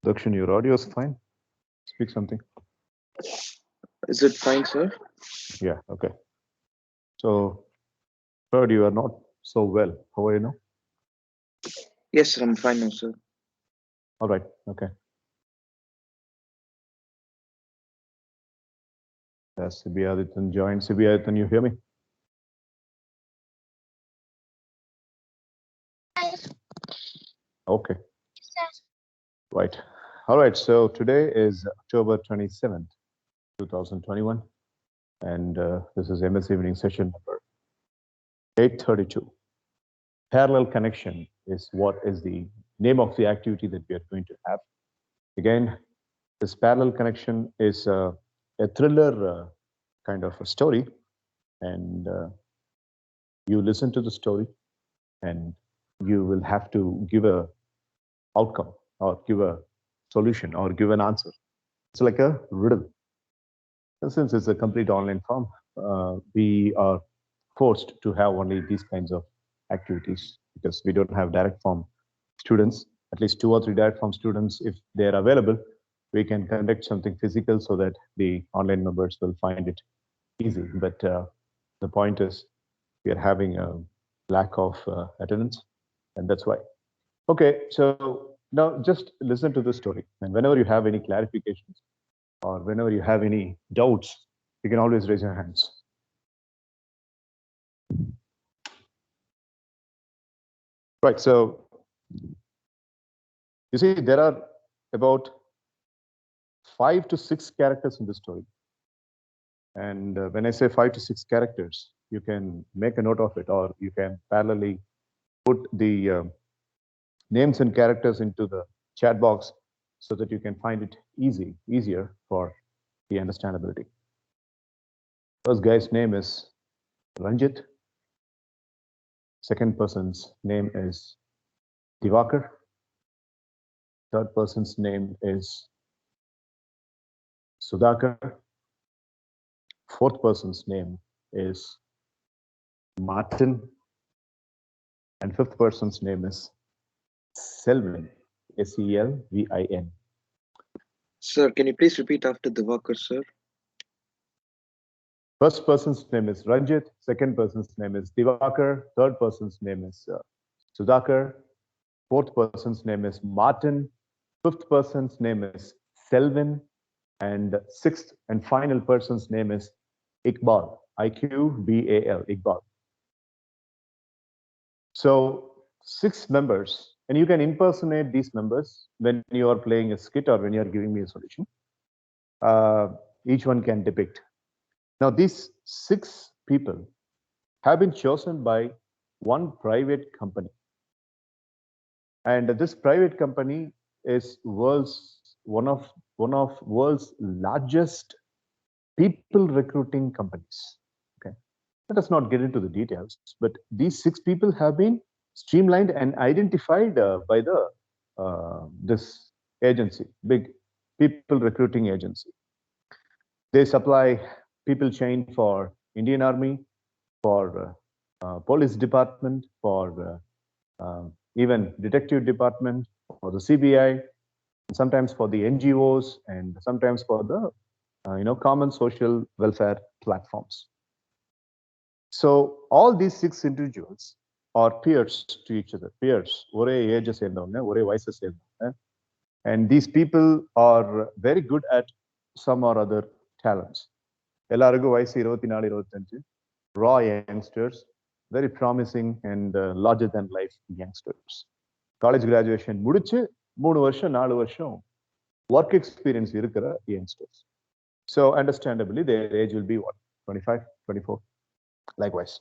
Dakshin, your audio is fine. Speak something. Is it fine, sir? Yeah, okay. So, heard you are not so well. How are you now? Yes, sir, I'm fine now, sir. All right, okay. Yes, Sibiadithan joined. Sibiadithan, you hear me? Okay, right. All right, so today is October 27th, 2021, and this is MS Evening Session number 832. Parallel connection is what is the name of the activity that we are going to have. Again, this parallel connection is a thriller kind of a story, and you listen to the story, and you will have to give a outcome or give a solution or give an answer. It's like a riddle. And since it's a complete online form, we are forced to have only these kinds of activities because we don't have direct form students, at least 2 or 3 direct form students. If they're available, we can conduct something physical so that the online members will find it easy. But the point is, we are having a lack of attendance, and that's why. Okay, so now just listen to the story, and whenever you have any clarifications or whenever you have any doubts, you can always raise your hands. Right, so you see, there are about 5 to 6 characters in the story. And when I say 5 to 6 characters, you can make a note of it, or you can parallelly put the names and characters into the chat box so that you can find it easier for the understandability. First guy's name is Ranjit. Second person's name is Divakar. Third person's name is Sudhakar. Fourth person's name is Martin. And fifth person's name is Selvin, Selvin. Sir, can you please repeat after the worker, sir? First person's name is Ranjit. Second person's name is Divakar. Third person's name is Sudhakar. Fourth person's name is Martin. Fifth person's name is Selvin. And sixth and final person's name is Iqbal, Iqbal, Iqbal. So 6 members, and you can impersonate these members when you are playing a skit or when you are giving me a solution. Each one can depict. Now, these 6 people have been chosen by one private company, and this private company is one of world's largest people recruiting companies. Okay, let us not get into the details, but these 6 people have been streamlined and identified by the this agency, big people recruiting agency. They supply people chain for Indian Army, for police department, for even detective department, for the CBI, sometimes for the NGOs, and sometimes for the common social welfare platforms. So all these 6 individuals are peers to each other. Peers, ஒரே age சேர்ந்தவங்க, ஒரே வயசு சேர்ந்தவங்க. And these people are very good at some or other talents. எல்லாருக்கும் வயசு 24, 25. Raw youngsters, very promising and larger than life youngsters. College graduation முடிச்சு 3 வருஷம் 4 வருஷம் work experience இருக்கிற youngsters. So understandably, their age will be what, 25, 24, likewise.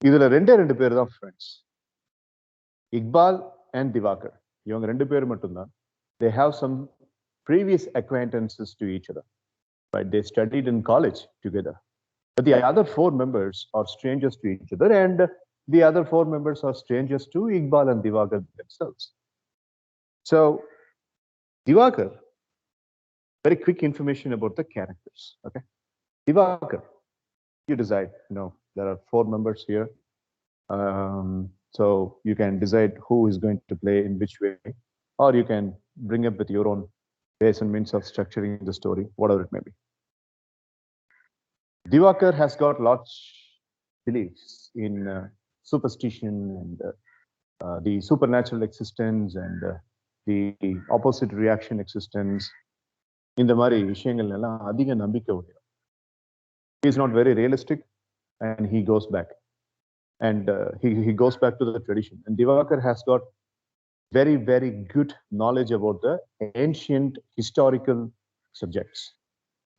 இதுல ரெண்டு பேர் தான் ஃப்ரெண்ட்ஸ், இக்பால் அண்ட் திவாகர். இவங்க 2 பேர் மட்டும்தான். They have some previous acquaintances to each other, right? They studied in college together. But the other 4 members are strangers to each other, and the other 4 members are strangers to Iqbal and Divakar themselves. So, Divakar, very quick information about the characters. Okay, Divakar, you decide. There are 4 members here, so you can decide who is going to play in which way, or you can bring up with your own ways and means of structuring the story, whatever it may be. Divakar has got lots beliefs in superstition and the supernatural existence and the opposite reaction existence. இந்த மாதிரி விஷயங்கள் எல்லாம் அதிக நம்பிக்கை உடையவர். He is not very realistic and he goes back. And he goes back to the tradition. And Divakar has got very, very good knowledge about the ancient historical subjects.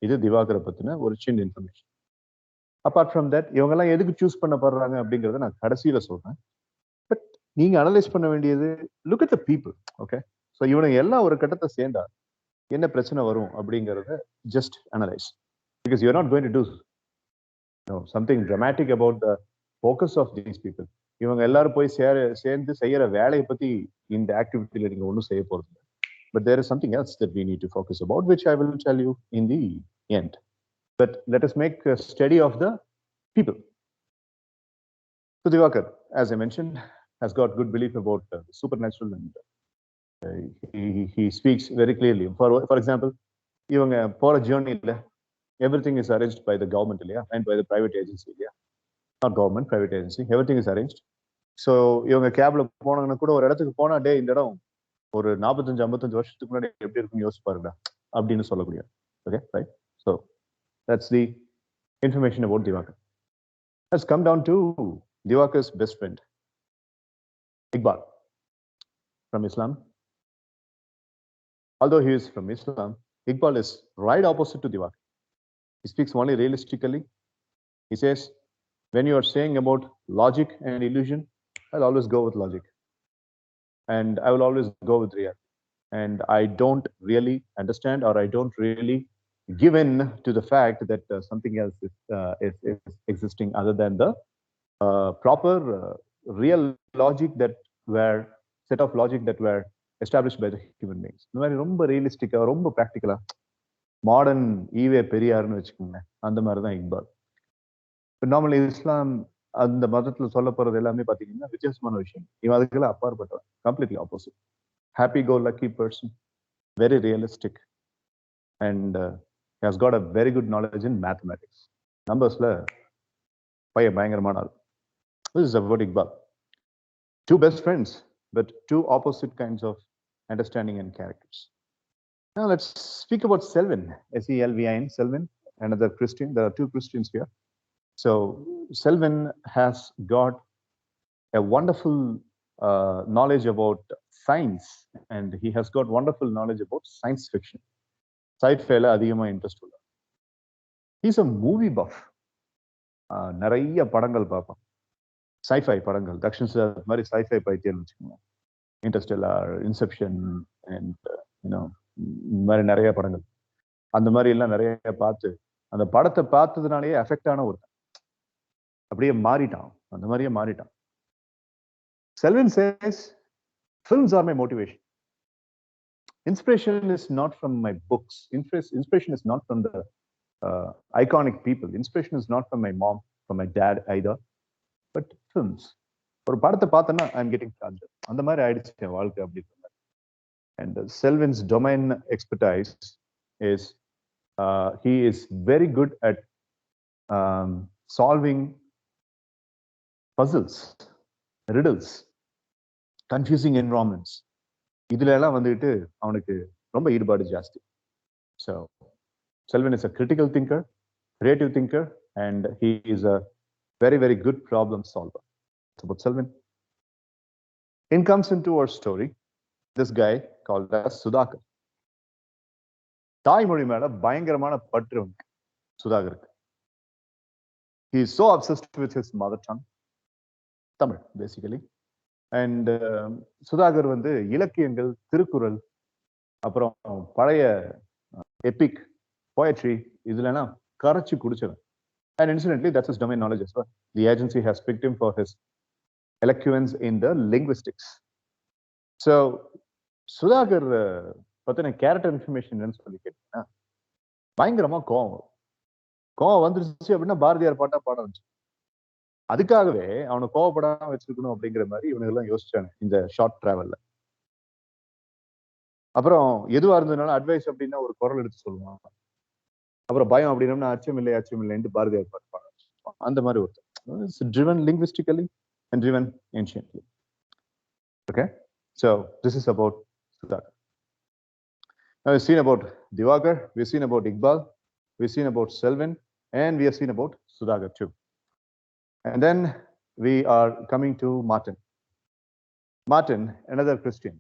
இது திவாகரை பத்தின ஒரு சின்ன இன்ஃபர்மேஷன். அப்பார்ட் ஃப்ரம் தட் இவங்கெல்லாம் எதுக்கு choose பண்ணப்படுறாங்க அப்படிங்கிறத நான் கடைசியில சொல்றேன். பட் நீங்க அனலைஸ் பண்ண வேண்டியது look at the people. Okay, so இவனுங்க எல்லாம் ஒரு கட்டத்தை சேர்ந்தா என்ன பிரச்சனை வரும் அப்படிங்கிறத just analyse. Because you're not going to do something dramatic about the focus of these people. இவங்க எல்லாரும் போய் சேர்ந்து செய்யற வேலையை பத்தி இந்த ஆக்டிவிட்டியில நீங்க ஒன்றும் செய்ய போறது இல்லை. But there is something else that we need to focus about, which I will tell you in the end. But let us make a study of the people. So Divakar, as I mentioned, has got good belief about the supernatural, and he speaks very clearly. For example, இவங்க போற ஜேர்னில everything is arranged by the government இல்லையா, and by the private agency இல்லையா, not government, private agency, everything is arranged. So இவங்க கேப்ல போனாங்கன்னா கூட ஒரு இடத்துக்கு போனா டே இந்த இடம் ஒரு 45-55 வருஷத்துக்கு முன்னாடி எப்படி இருக்குன்னு யோசிச்சு பாருங்க அப்படின்னு சொல்லக்கூடிய. Okay, right? So that's the information about Divakar. Let's come down to Divakar's best friend, Iqbal, from Islam. Although he is from Islam, Iqbal is right opposite to Divakar. He speaks only realistically. He says, when you are saying about logic and illusion, I'll always go with logic. And I will always go with reality. And I don't really understand, or I don't really give in to the fact that something else is existing other than the proper real logic that were set of logic that were established by the human beings. இந்த மாதிரி ரொம்ப ரியலிஸ்டிக்கா ரொம்ப ப்ராக்டிக்கலா modern EV பெரியார்னு வச்சுக்கோங்க, அந்த மாதிரி தான் இக்பால். இப்போ normally இஸ்லாம் அந்த மதத்துல சொல்ல போறது எல்லாமே பாத்தீங்கன்னா வித்தியாசமான விஷயம். இவன் அதுக்கெல்லாம் அப்பாற்பட்டவன், completely opposite. Happy go lucky person, very realistic, and he has got a very good knowledge in mathematics. Numbersல பையன் பயங்கரமான ஆள். This is about Iqbal. Two best friends, but two opposite kinds of understanding and characters. Now let's speak about Selvin, S-E-L-V-I-N, Selvin, another Christian. There are two Christians here. So Selvin has got a wonderful knowledge about science, and he has got wonderful knowledge about science fiction. Sci-fi அதிகமா interest உள்ள. He's a movie buff. நிறைய படங்கள் பார்ப்பான், sci-fi படங்கள். Dakshan sir மாதிரி sci-fi பைத்தியம் வச்சுக்கோங்க. Interstellar, Inception, and இந்த மாதிரி நிறைய படங்கள். அந்த மாதிரி எல்லாம் நிறைய பார்த்து அந்த படத்தை பார்த்ததுனாலேயே அஃபெக்ட் ஆன ஒருத்தன், அப்படியே மாறிட்டான், அந்த மாதிரியே மாறிட்டான். Selvin says, films are my motivation. Inspiration is not from my books. Inspiration is not from the iconic people. Inspiration is not from my mom, from my dad either, but films. ஒரு படத்தை பார்த்தேன்னா I am getting charge. அந்த மாதிரி ஆயிடுச்சு என் வாழ்க்கை அப்படி. And Selvin's domain expertise is he is very good at solving puzzles, riddles, confusing environments. இதுல எல்லாம் வந்துட்டு அவனுக்கு ரொம்ப ஈடுபாடு ஜாஸ்தி. So Selvin is a critical thinker, creative thinker, and he is a very, very good problem solver. That's about Selvin. In comes into our story this guy called as Sudhakar. தாய்மொழி மேல பயங்கரமான பற்று சுதாகருக்கு. He is so obsessed with his mother tongue, Tamil basically. And Sudhakar வந்து இலக்கியங்கள், திருக்குறள், அப்புறம் பழைய Epic poetry இதுலனா கரைச்சி குடிச்சவன். And incidentally, that's his domain knowledge as well. The agency has picked him for his eloquence in the linguistics. So Sudhakar பத்தின character information என்னன்னு சொல்லி கேட்டீங்கன்னா, பயங்கரமா கோவம் வந்துருச்சு அப்படின்னா பாரதியார் பாட்டா பாட வச்சு. அதுக்காகவே அவனை கோவப்படாம வச்சிருக்கணும் அப்படிங்கிற மாதிரி இவனுக்கு எல்லாம் யோசிச்சாங்க இந்த ஷார்ட் டிராவல்ல. அப்புறம் எதுவா இருந்ததுனால அட்வைஸ் அப்படின்னா ஒரு குரல் எடுத்து சொல்லுவான். அப்புறம் பயம் அப்படின்னா அச்சம் இல்லைன்னு பாரதியார் பாடுவாங்க. அந்த மாதிரி ஒருத்தர் driven linguistically and driven anciently. Okay, so this is about Sudhakar. Now we've seen about Divakar, we've seen about Iqbal, we've seen about Selvan, and we have seen about Sudhakar too. And then we are coming to Martin. Martin, another Christian.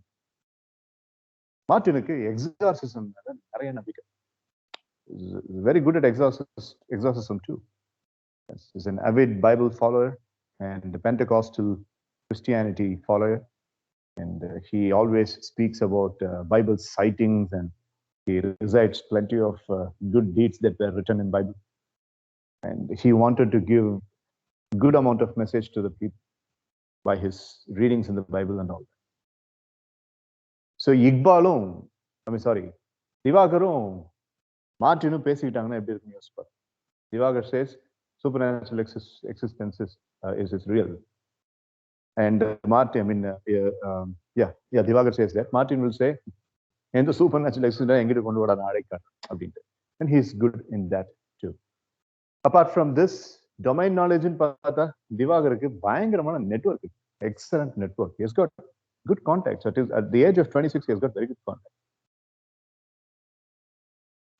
மார்ட்டினுக்கு exorcism நிறைய நம்பிக்கை. Very good at exorcism too. He's an avid Bible follower and Pentecostal Christianity follower, and he always speaks about Bible sightings, and he recites plenty of good deeds that were written in Bible, and he wanted to give good amount of message to the people by his readings in the Bible and all that. So இக்பாலும் திவாகரும் மார்ட்டினும் பேசிக்கிட்டாங்கன்னா எப்படி இருக்குன்னு யோசிப்பார். Divakar says supernatural existence is real, and Martin, Divakar says that. Martin will say, "And the supernatural existence எங்கிட்ட கொண்டு வர அழைக்கார் அப்படின்ட்டு." And he is good in that too. Apart from this, domain knowledge in பார்த்தா திவாகருக்கு பயங்கரமான network, excellent network. He has got good contacts. At the age of 26, he has got very good contacts.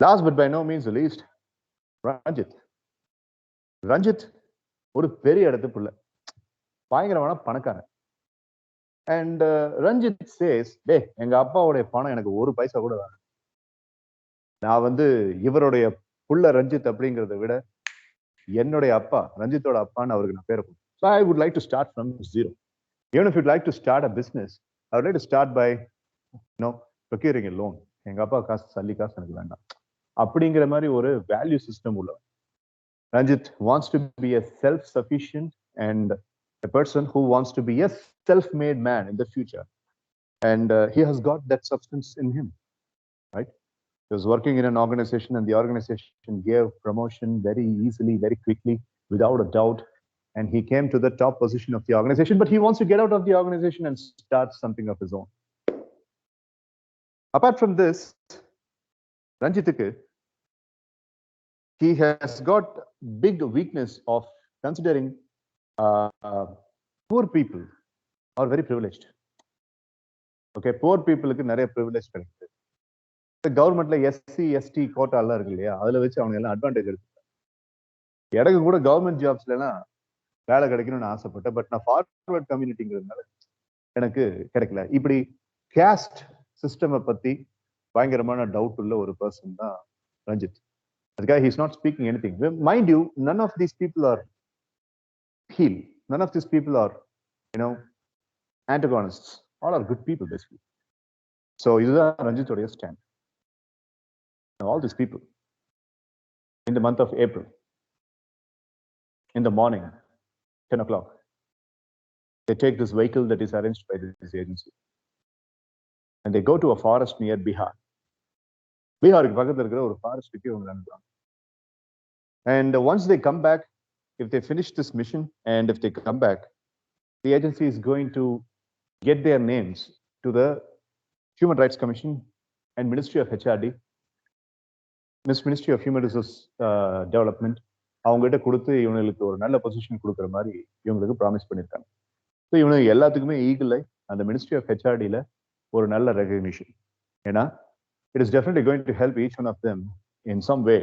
Last but by no means the least, Ranjith ஒரு பெரிய இடத்து பிள்ளை, பயங்கரமான பணக்காரன். And Ranjith chase, எங்க அப்பாவுடைய பணம் எனக்கு ஒரு பைசா கூட வேணும். நான் இவருடைய புள்ள ரஞ்சித் அப்படிங்கிறத விட என்னுடைய அப்பா ரஞ்சித்தோட அப்பான்னு அவருக்கு நான் பேரை கொடுத்தேன். So I would like to start from zero. Even if you'd like to start a business, I would like to start by procuring a loan. எங்க அப்பா காசு சல்லி காசு எனக்கு வேண்டாம் அப்படிங்கிற மாதிரி ஒரு வேல்யூ சிஸ்டம் உள்ள Ranjit wants to be a self-sufficient and a person who wants to be a self-made man in the future. And he has got that substance in him, right? He was working in an organization, and the organization gave promotion very easily, very quickly, without a doubt. And he came to the top position of the organization, but he wants to get out of the organization and start something of his own. Apart from this, Ranjitku, he has got big weakness of considering poor people are very privileged. Okay, poor people க்கு நிறைய privilege கிடைக்குது. கவர்மெண்ட்ல SC ST quota எல்லாம் இருக்கு இல்லையா, அதுல வச்சு அவங்க எல்லாம் அட்வான்டேஜ் எடுத்துக்கிறாங்க. எனக்கு கூட கவர்மெண்ட் ஜாப்ஸ்ல எல்லாம் வேலை கிடைக்கணும்னு ஆசைப்பட்டேன், பட் நான் ஃபார்வர்ட் கம்யூனிட்டிங்கிறதுனால எனக்கு கிடைக்கல. இப்படி கேஸ்ட் சிஸ்டம் பத்தி பயங்கரமான டவுட் உள்ள ஒரு பர்சன் தான் Ranjith. That guy, he's not speaking anything. Mind you, none of these people are heel. None of these people are, antagonists. All are good people, basically. So, this is Ranjit's stand. Now, all these people, in the month of April, in the morning, 10 o'clock, they take this vehicle that is arranged by this agency, and they go to a forest near Bihar. பீகாருக்கு பக்கத்துல இருக்கிற ஒரு ஃபாரஸ்ட்டுக்கு இவங்க அனுப்புறாங்க. And once they come back, if they finish this mission, and if they come back, the agency is going to get their names to the Human Rights Commission and Ministry of HRD, Ministry of Human Resource Development. அவங்ககிட்ட கொடுத்து இவங்களுக்கு ஒரு நல்ல position கொடுக்குற மாதிரி இவங்களுக்கு promise பண்ணியிருக்காங்க. So இவனுக்கு எல்லாத்துக்குமே ஈகிள் அந்த மினிஸ்ட்ரி ஆஃப் ஹெச்ஆர்டியில் ஒரு நல்ல ரெகக்னிஷன். ஏன்னா it is definitely going to help each one of them in some way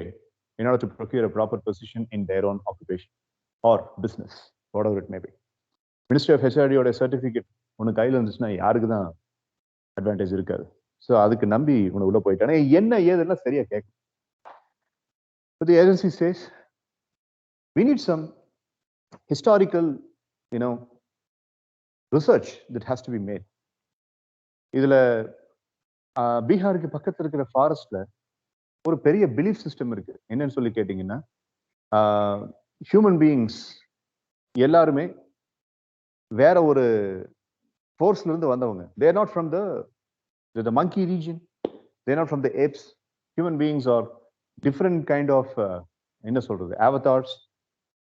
in order to procure a proper position in their own occupation or business, whatever it may be. Ministry of HRD ஓட certificate உனக்கு கையில் இருந்துச்சுன்னா யாருக்கு தான் advantage இருக்காது. So அதுக்கு நம்பி உனக்கு உள்ள போயிட்டானே என்ன ஏதெல்லாம் சரியா கேட்கும். But the agency says we need some historical, research that has to be made. இதுல பீகாருக்கு பக்கத்துல இருக்கிற ஃபாரஸ்ட்ல ஒரு பெரிய பிலீஃப் சிஸ்டம் இருக்கு. என்னன்னு சொல்லி கேட்டீங்கன்னா, ஹியூமன் பீயிங்ஸ் எல்லாருமே வேற ஒரு ஃபோர்ஸ்ல இருந்து வந்தவங்க. They are not from the monkey region. They are not from the apes. Human beings are different kind of என்ன சொல்றது, avatars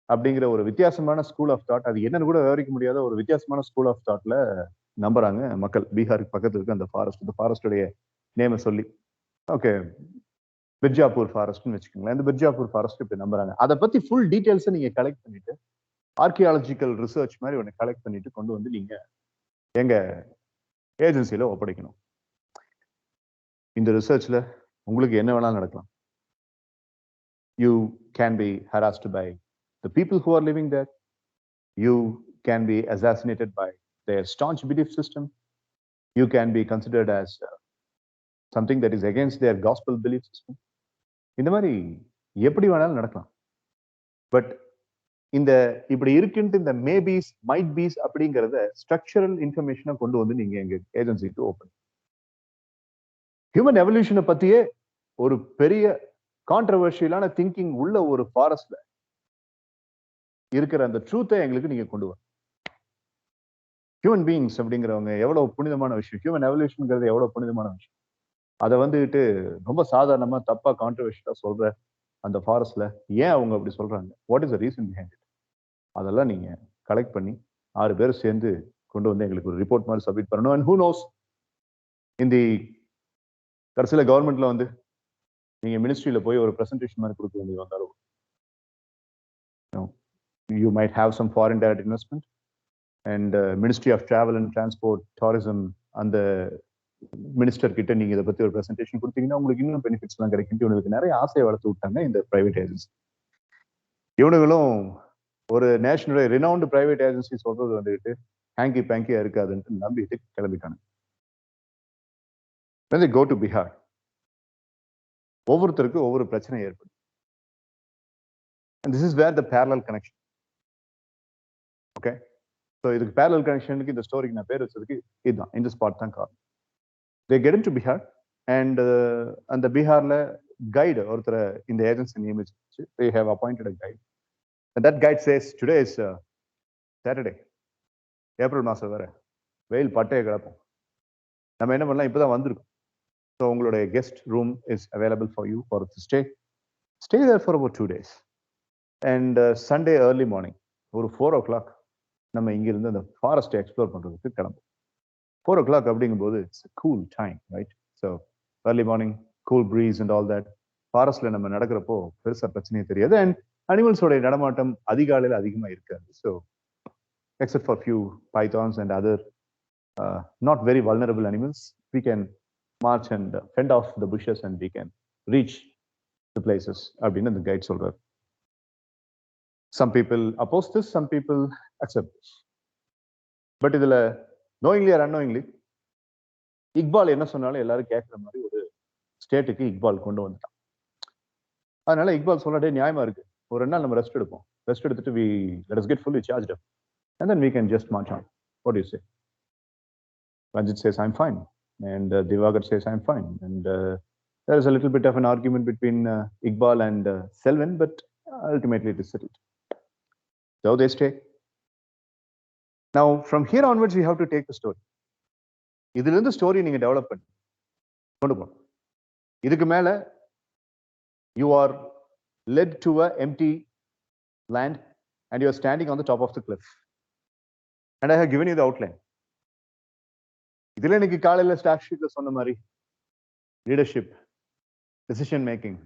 அப்படிங்கிற ஒரு வித்தியாசமான ஸ்கூல் ஆஃப் தாட். அது என்னன்னு கூட விவரிக்க முடியாத ஒரு வித்தியாசமான ஸ்கூல் ஆஃப் தாட்ல நம்புறாங்க மக்கள். பீகாருக்கு பக்கத்துல இருக்க அந்த ஃபாரஸ்ட், இந்த ஃபாரஸ்டுடைய நேமை சொல்லி ஓகே பிர்ஜாப்பூர் ஃபாரஸ்ட்னு வச்சுக்கோங்களேன். இந்த பிர்ஜாப்பூர் ஃபாரஸ்ட் இப்படி நம்புறாங்க. அதை பத்தி ஃபுல் டீடைல்ஸை நீங்க கலெக்ட் பண்ணிட்டு ஆர்கியாலஜிக்கல் ரிசர்ச் மாதிரி ஒன்று கலெக்ட் பண்ணிட்டு கொண்டு வந்து நீங்க எங்க ஏஜென்சியில ஒப்படைக்கணும். இந்த ரிசர்ச்ல உங்களுக்கு என்ன வேணாலும் நடக்கலாம். You can be harassed by the people who are living there. You can be assassinated by their staunch belief system. You can be considered as something that is against their gospel belief system. இந்த மாதிரி எப்படி வேணாலும் நடக்கலாம். But இந்த இப்படி இருக்குன்ட்டு இந்த மேபீஸ் might piece அப்படிங்கிறத ஸ்ட்ரக்சரல் இன்ஃபர்மேஷனை கொண்டு வந்து நீங்க எங்க ஏஜென்சிக்கு ஓப்பன். ஹியூமன் எவல்யூஷனை பத்தியே ஒரு பெரிய கான்ட்ரவர்ஷியலான திங்கிங் உள்ள ஒரு ஃபாரஸ்ட்ல இருக்கிற அந்த ட்ரூத்தை எங்களுக்கு நீங்க கொண்டு வர. ஹியூமன் பீயிங்ஸ் அப்படிங்கிறவங்க எவ்வளவு புனிதமான விஷயம், ஹியூமன் எவல்யூஷன்ங்கிறது எவ்வளவு புனிதமான விஷயம். அதை வந்துட்டு ரொம்ப சாதாரணமா தப்பா கான்ட்ரவர்ஷியலா சொல்ற அந்த ஃபாரஸ்ட்ல ஏன் அவங்க அப்படி சொல்றாங்க, what is the reason behind it, அதெல்லாம் நீங்க கலெக்ட் பண்ணி 6 பேர் சேர்ந்து கொண்டு வந்து எங்களுக்கு ஒரு ரிப்போர்ட் மாதிரி சப்மிட் பண்ணணும். அண்ட் ஹூ நோஸ், இந்த கடைசியில கவர்மெண்ட்ல வந்து நீங்க மினிஸ்ட்ரியில போய் ஒரு பிரசன்டேஷன் மாதிரி கொடுக்க வேண்டியது வந்தாலும் you might have some foreign direct investment and Ministry of Travel and Transport Tourism அந்த மினிஸ்டர் கிட்ட நீங்க இதை பத்தி ஒரு பிரசன்டேஷன் கொடுத்தீங்கன்னா உங்களுக்கு இன்னும் பெனிஃபிட்ஸ் எல்லாம் கிடைக்கும். இவனுக்கு நிறைய ஆசையை வளர்த்து விட்டாங்க இந்த பிரைவேட் ஏஜென்சி. இவனுங்களும் ஒரு நேஷனல் ரினவுண்ட் பிரைவேட் ஏஜென்சி சொல்றது வந்துட்டு ஹேங்கி பேங்கியா இருக்காதுன்ட்டு நம்பிட்டு கிளம்பிட்டாங்க. When they go to Bihar, ஒவ்வொருத்தருக்கு ஒவ்வொரு பிரச்சனை ஏற்படும். And this is where the parallel connection. Okay, so இதுக்கு parallel connectionக்கு இந்த ஸ்டோரிக்கு நான் பேர் வச்சதுக்கு இதுதான், இந்த ஸ்பாட் தான் காரணம். They get into Bihar and அந்த பீகார்ல கைடு ஒருத்தரை இந்த agency நியமிச்சு they have appointed a guide and that guide says today is Saturday, April மாசம் வேற, வெயில் பட்டையை கிளப்பும், நம்ம என்ன பண்ணலாம், இப்பதான் வந்திருக்கோம், ஸோ உங்களுடைய guest room is available for you for stay there for about 2 days and Sunday early morning ஒரு 4 o'clock நம்ம இங்கிருந்து அந்த ஃபாரஸ்ட்டை எக்ஸ்ப்ளோர் பண்றதுக்கு கிளம்பும். 4 o'clock அப்படிங்கும்போது it's cool time, right? So early morning, cool breeze and all that. ஃபாரஸ்ட்ல நம்ம நடக்கிறப்போ பெருசா பிரச்சனையே தெரியாது. அண்ட் அனிமல்ஸோட நடமாட்டம் அதிகாலையில் அதிகமா இருக்காது. So except for few pythons and other not very vulnerable animals, we can march and fend off the bushes and we can reach the places அப்படின்னு the guide சொல்றார். Some people oppose this, some people accept this. But இதுல knowingly or unknowingly Iqbal என்ன சொன்னாலும் எல்லாரும் கேட்கிற மாதிரி ஒரு ஸ்டேட்டுக்கு இக்பால் கொண்டு வந்துட்டான். அதனால இக்பால் சொல்றதே நியாயமா இருக்கு, ஒரு 2 நாள் நம்ம ரெஸ்ட் எடுப்போம், ரெஸ்ட் எடுத்துட்டு let us get fully charged up and then we can just march on. What do you say? Ranjit says I'm fine and Divakar says I'm fine, and there is a little bit of an argument between Iqbal and Selvan, but ultimately it is settled. So they stay. Now from here onwards we have to take the story. இதுல இருந்து story நீங்க develop பண்ணி கொண்டு போகணும். இதுக்கு மேல you are led to a empty land and you are standing on the top of the cliff and I have given you the outline. இதுல இன்னைக்கு காலையில ஸ்டாக் ஷீட்ல சொன்ன மாதிரி leadership, decision making,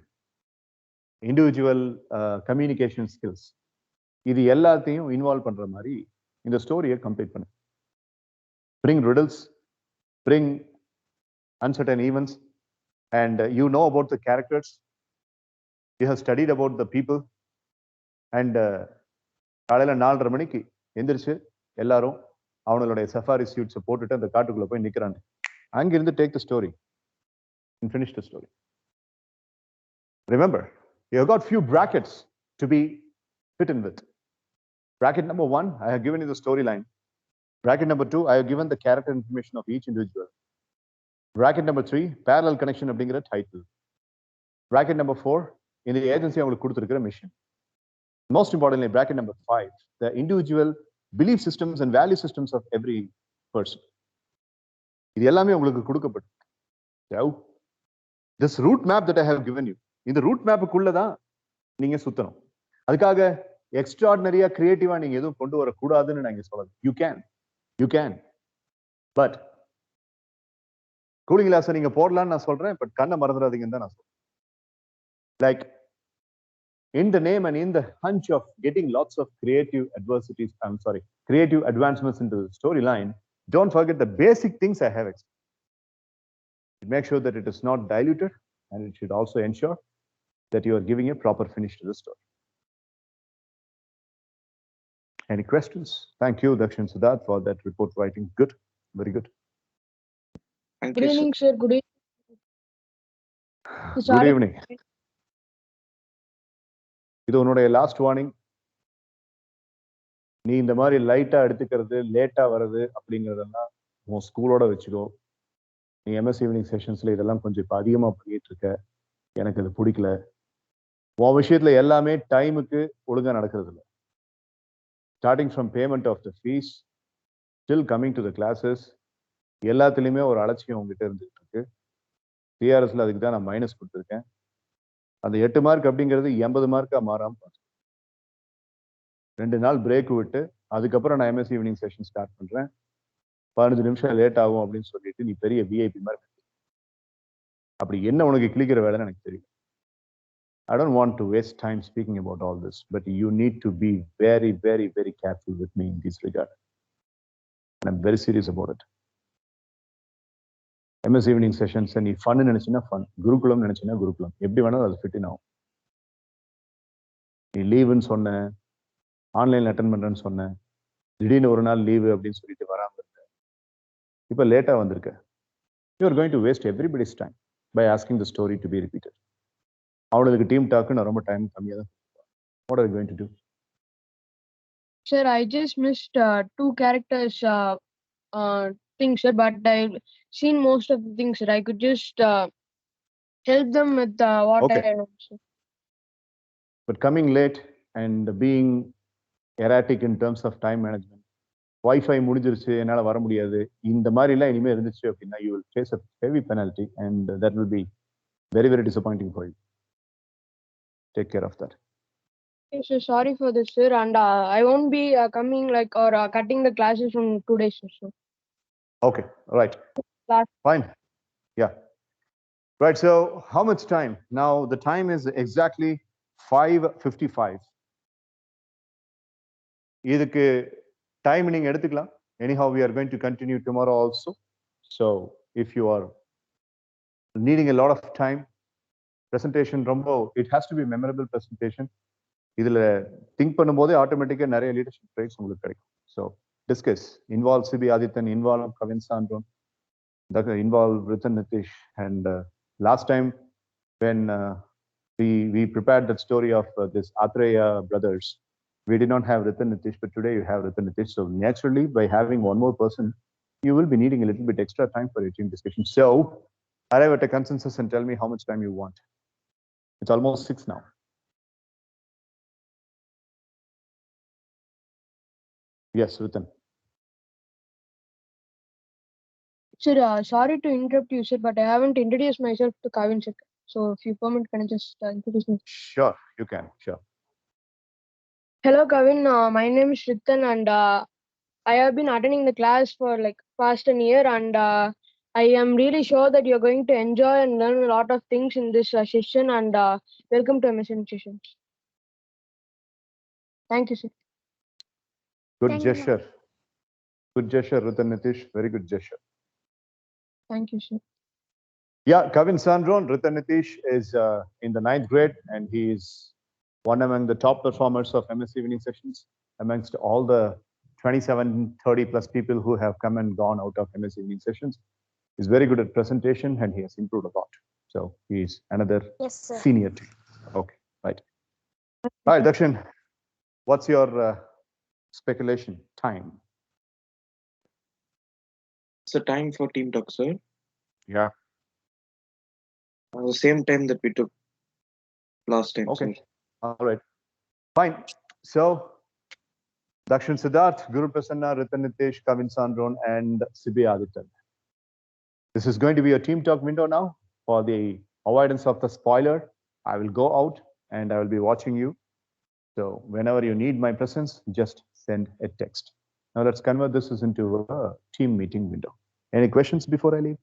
individual communication skills, இது எல்லாத்தையும் involve பண்ற மாதிரி இந்த ஸ்டோரியை கம்ப்ளீட் பண்ணு. bring riddles, bring uncertain events, and you know about the characters, you have studied about the people, and காலையில 4:30 மணிக்கு எந்திரிச்சு எல்லாரும் அவங்களுடைய சஃபாரி சூட்ஸை போட்டுட்டு அந்த காட்டுக்குள்ள போய் நிக்கிறாங்க. அங்கிருந்து take the story and finish the story. Remember, you have got few brackets to be fit in with. Bracket number 1, I have given you the storyline. Bracket number 2, I have given the character information of each individual. Bracket number 3, parallel connection அப்படிங்கிற title. Bracket number 4, இந்த agency அவங்களுக்கு கொடுத்திருக்கிற mission. Most importantly, bracket number 5, the individual belief systems and value systems of every person. இது எல்லாமே உங்களுக்கு கொடுக்கப்பட்டு this route map that I have given you, இந்த root மேப்புக்குள்ள தான் நீங்க சுத்தணும். அதுக்காக எக்ஸ்ட்ராடினரியா கிரியேட்டிவா நீங்க எதுவும் கொண்டு வரக்கூடாதுன்னு நான் இங்க சொல்லல. You can, but cooling glass நீங்க போடலாம்னு நான் சொல்றேன், பட் கண்ணை மறந்துடாதீங்கன்னு தான் நான் சொல்றேன். Like in the name and in the hunch of getting lots of creative advancements into the storyline, don't forget the basic things I have explained. Make sure that it is not diluted, and it should also ensure that you are giving a proper finish to the story. Any questions? Thank you, Dakshin Siddharth, for that report writing. Good, very good. Thank Good you, sir. evening, sir. Good evening. Good Sorry. evening. இது உன்னுடைய last warning. நீ இந்த மாதிரி லைட்டா எடுத்துக்கிறது, லேட்டா வர்றது அப்படிங்கிறதெல்லாம் உன் ஸ்கூலோட வச்சுக்கோ. நீ எம்எஸ் ஈவினிங் செஷன்ஸ்ல இதெல்லாம் கொஞ்சம் இப்போ அதிகமா பண்ணிட்டு இருக்க. எனக்கு அது பிடிக்கல. உன் விஷயத்துல எல்லாமே டைமுக்கு ஒழுங்கா நடக்கிறது இல்லை. Starting from payment of the fees still coming to the classes, எல்லாத்துலேயுமே ஒரு அலட்சியம் உங்ககிட்ட இருந்துட்டு இருக்கு. சிஆர்எஸ்ல அதுக்கு தான் நான் மைனஸ் கொடுத்துருக்கேன். அந்த 8 மார்க் அப்படிங்கிறது 80 மார்க்கா மாறாம 2 நாள் பிரேக் விட்டு அதுக்கப்புறம் நான் எம்எஸ் ஈவினிங் செஷன் ஸ்டார்ட் பண்றேன். 15 நிமிஷம் லேட் ஆகும் அப்படின்னு சொல்லிட்டு நீ பெரிய விஐபி மாதிரி அப்படி என்ன உனக்கு கிளிக்கிற வேலைன்னு எனக்கு தெரியும். I don't want to waste time speaking about all this, but you need to be very, very, very careful with me in this regard. And I'm very serious about it. MS evening sessions நீ fun நினைச்சுன்னா fun, குருகுலம் நினைச்சுன்னா குருகுலம், எப்படி வேணாலும் அது fit ஆகும். நீ லீவுன்னு சொன்ன, ஆன்லைன்ல attend பண்றேன்னு சொன்ன, திடீர்னு ஒரு நாள் லீவு அப்படின்னு சொல்லிட்டு வராம இருக்க, இப்போ லேட்டா வந்திருக்க. You are going to waste everybody's time by asking the story to be repeated. அவங்களுக்கு டீம் டாக்கு நான் ரொம்ப டைம் கம்மியாக தான். What are you going to do? Sir, I just missed 2 characters things, sir, but I've seen most of the things, sir. I could just help them with what Okay. I know, sir. But coming late and being erratic in terms of time management, wifi முடிஞ்சிருச்சு என்னால வர முடியாது, இந்த மாதிரி எல்லாம் இனிமே இருந்துச்சு அப்படின்னா you will face a heavy penalty and that will be very, very disappointing for you. Take care of that. Okay, sir, sorry for this, sir, and I won't be coming like or cutting the classes from 2 days, sir. Okay, all right. Class. Fine. Yeah. Right, so how much time? Now the time is exactly 5:55. இதுக்கு time நீங்க எடுத்துக்கலாம். Anyhow, we are going to continue tomorrow also. So if you are needing a lot of time, presentation ரொம்ப, it has to be memorable presentation. இதுல think பண்ணும்போதே ஆட்டோமேட்டிக்கா நிறைய leadership traits உங்களுக்கு கிடைக்கும். So discuss, involve Sibi Adithan, involve Kavin Saanron, involve Ritan Nitish, and last time when we prepared that story of this Atreya brothers, we did not have Ritan Nitish, but today you have Ritan Nitish. So naturally, by having one more person, you will be needing a little bit extra time for your team discussion. So arrive at a consensus and tell me how much time you want. It's almost 6 now. Yes, Ritan. Sir, sorry to interrupt you, sir, but I haven't introduced myself to Kavin, sir. So if you permit, can I just introduce myself? Sure, you can. Sure. Hello, Kavin. My name is Ritan, and I have been attending the class for like past an year, and I am really sure that you're going to enjoy and learn a lot of things in this session. And welcome to MSN session. Thank you, sir. Good Thank you, gesture. Good gesture, Ritan Nitish. Very good gesture. Thank you, sir. Yeah, Kavin Sandron, Ritan Nitish is in the 9th grade, and he is one among the top performers of MS evening sessions amongst all the 27, 30 plus people who have come and gone out of MS evening sessions. He's very good at presentation and he has improved a lot. So he's another senior team. Okay, right. All right, Dakshin, what's your speculation time? It's a time for team talk, sir. Yeah. The same time that we took last time, Okay. sir. All right. Fine. So Dakshin Siddharth, Guru Prasanna, Ritan Nitish, Kavin Sandron, and Sibi Adityan. This is going to be a team talk window now. For the avoidance of the spoiler, I will go out and I will be watching you. So whenever you need my presence, just send a text. Now let's convert this into a team meeting window. Any questions before I leave?